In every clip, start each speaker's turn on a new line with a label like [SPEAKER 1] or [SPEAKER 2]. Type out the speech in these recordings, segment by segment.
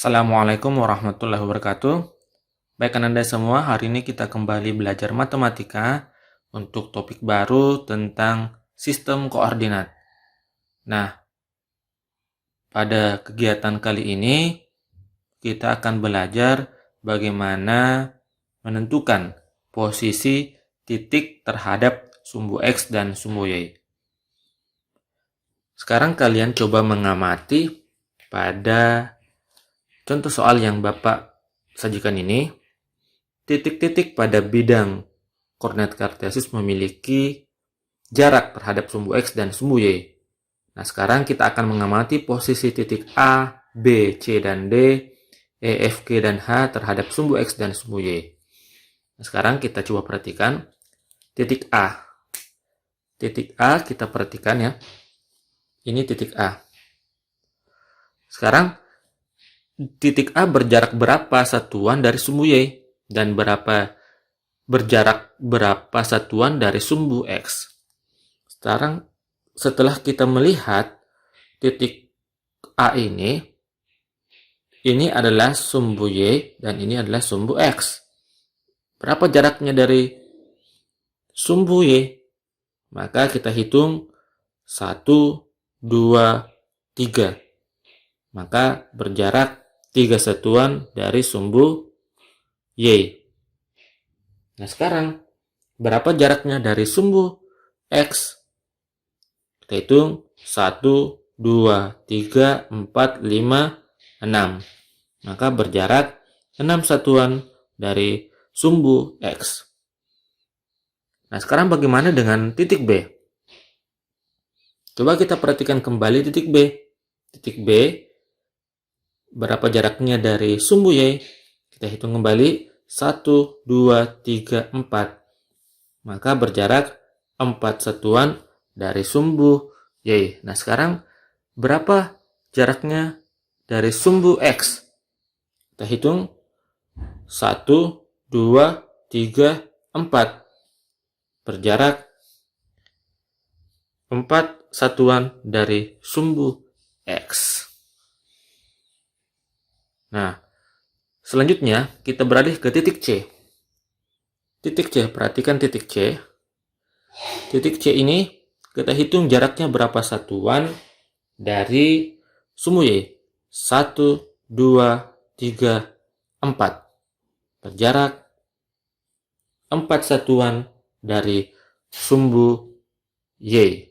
[SPEAKER 1] Assalamualaikum warahmatullahi wabarakatuh. Baik Anda semua, hari ini kita kembali belajar matematika untuk topik baru tentang sistem koordinat. Nah, pada kegiatan kali ini kita akan belajar bagaimana menentukan posisi titik terhadap sumbu X dan sumbu Y. Sekarang kalian coba mengamati pada contoh soal yang Bapak sajikan ini. Titik-titik pada bidang koordinat kartesis memiliki jarak terhadap sumbu X dan sumbu Y. Nah, sekarang kita akan mengamati posisi titik A, B, C, dan D, E, F, G, dan H terhadap sumbu X dan sumbu Y. Nah, sekarang kita coba perhatikan titik A. Titik A kita perhatikan ya. Ini titik A. Sekarang titik A berjarak berapa satuan dari sumbu Y dan berjarak berapa satuan dari sumbu X. Sekarang setelah kita melihat titik A ini adalah sumbu Y dan ini adalah sumbu X. Berapa jaraknya dari sumbu Y? Maka kita hitung 1, 2, 3. Maka berjarak 3 satuan dari sumbu Y. Nah, sekarang berapa jaraknya dari sumbu X? Kita hitung 1, 2, 3, 4, 5, 6. Maka berjarak 6 satuan dari sumbu X. Nah, sekarang bagaimana dengan titik B? Coba kita perhatikan kembali titik B. Titik B, berapa jaraknya dari sumbu Y? Kita hitung kembali 1, 2, 3, 4. Maka berjarak 4 satuan dari sumbu Y. Nah, sekarang berapa jaraknya dari sumbu X? Kita hitung 1, 2, 3, 4. Berjarak 4 satuan dari sumbu X. Nah, selanjutnya kita beralih ke titik C. Titik C, perhatikan titik C. Titik C ini kita hitung jaraknya berapa satuan dari sumbu Y. 1, 2, 3, 4. Berjarak 4 satuan dari sumbu Y.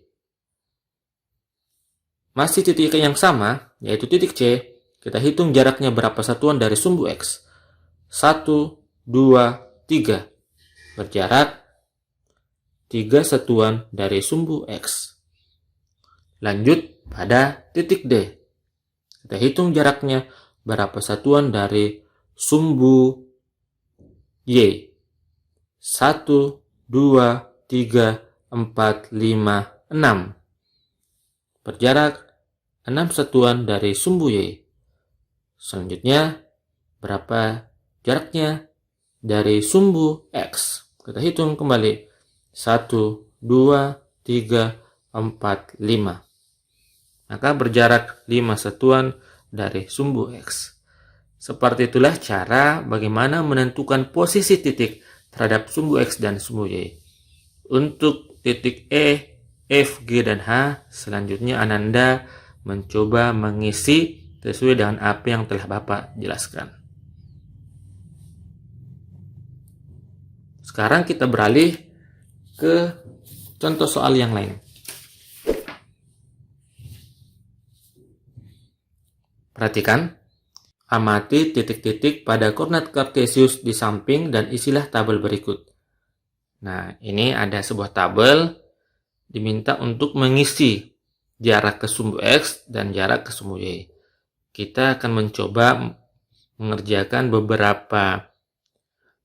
[SPEAKER 1] Masih titik yang sama, yaitu titik C. Kita hitung jaraknya berapa satuan dari sumbu X. 1, 2, 3. Berjarak 3 satuan dari sumbu X. Lanjut pada titik D. Kita hitung jaraknya berapa satuan dari sumbu Y. 1, 2, 3, 4, 5, 6. Berjarak 6 satuan dari sumbu Y. Selanjutnya, berapa jaraknya dari sumbu X? Kita hitung kembali. 1, 2, 3, 4, 5. Maka berjarak 5 satuan dari sumbu X. Seperti itulah cara bagaimana menentukan posisi titik terhadap sumbu X dan sumbu Y. Untuk titik E, F, G, dan H, selanjutnya Ananda mencoba mengisi sesuai dengan apa yang telah Bapak jelaskan. Sekarang kita beralih ke contoh soal yang lain. Perhatikan, amati titik-titik pada koordinat kartesius di samping dan isilah tabel berikut. Nah, ini ada sebuah tabel diminta untuk mengisi jarak ke sumbu X dan jarak ke sumbu Y. Kita akan mencoba mengerjakan beberapa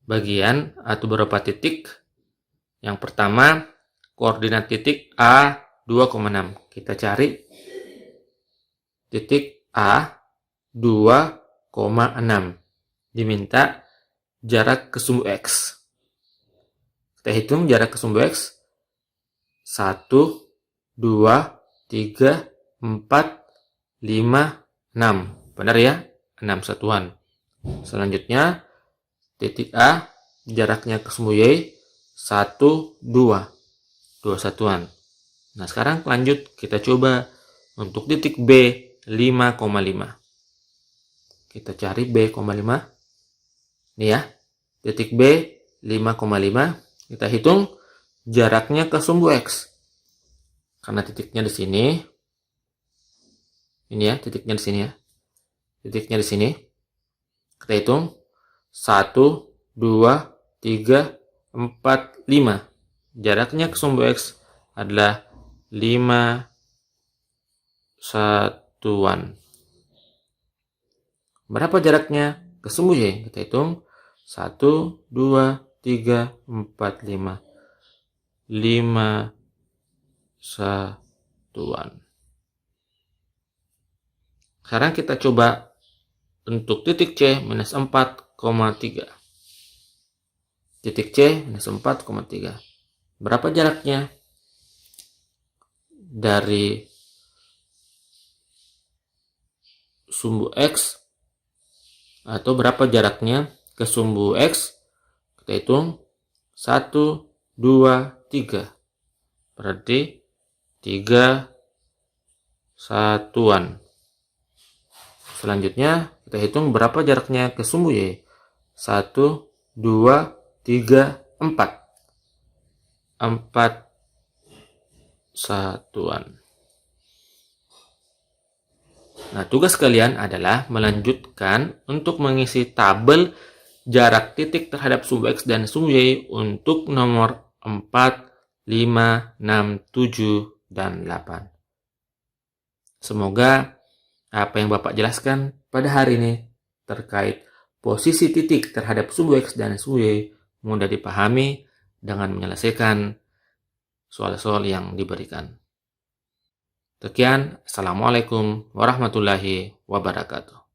[SPEAKER 1] bagian atau beberapa titik. Yang pertama, koordinat titik A 2,6. Kita cari titik A 2,6. Diminta jarak ke sumbu X. Kita hitung jarak ke sumbu X. 1, 2, 3, 4, 5, 6. Benar ya? 6 satuan. Selanjutnya, titik A jaraknya ke sumbu Y 1, 2. 2 satuan. Nah, sekarang lanjut kita coba untuk titik B 5,5. Kita cari B,5. Ini ya. Titik B 5,5. Kita hitung jaraknya ke sumbu X. Karena titiknya di sini. Ini ya, titiknya di sini ya. Titiknya di sini. Kita hitung 1, 2, 3, 4, 5. Jaraknya ke sumbu X adalah 5 satuan. Berapa jaraknya ke sumbu Y? Kita hitung 1, 2, 3, 4, 5. 5 satuan. Sekarang kita coba untuk titik C minus 4,3. Titik C minus 4,3. Berapa jaraknya dari sumbu X, atau berapa jaraknya ke sumbu X? Kita hitung 1, 2, 3. Berarti 3 satuan. Selanjutnya kita hitung berapa jaraknya ke sumbu Y. 1, 2, 3, 4. 4 satuan. Nah, tugas kalian adalah melanjutkan untuk mengisi tabel jarak titik terhadap sumbu X dan sumbu Y untuk nomor 4, 5, 6, 7, dan 8. Semoga apa yang Bapak jelaskan pada hari ini terkait posisi titik terhadap sumbu X dan sumbu Y mudah dipahami dengan menyelesaikan soal-soal yang diberikan. Sekian, Assalamualaikum warahmatullahi wabarakatuh.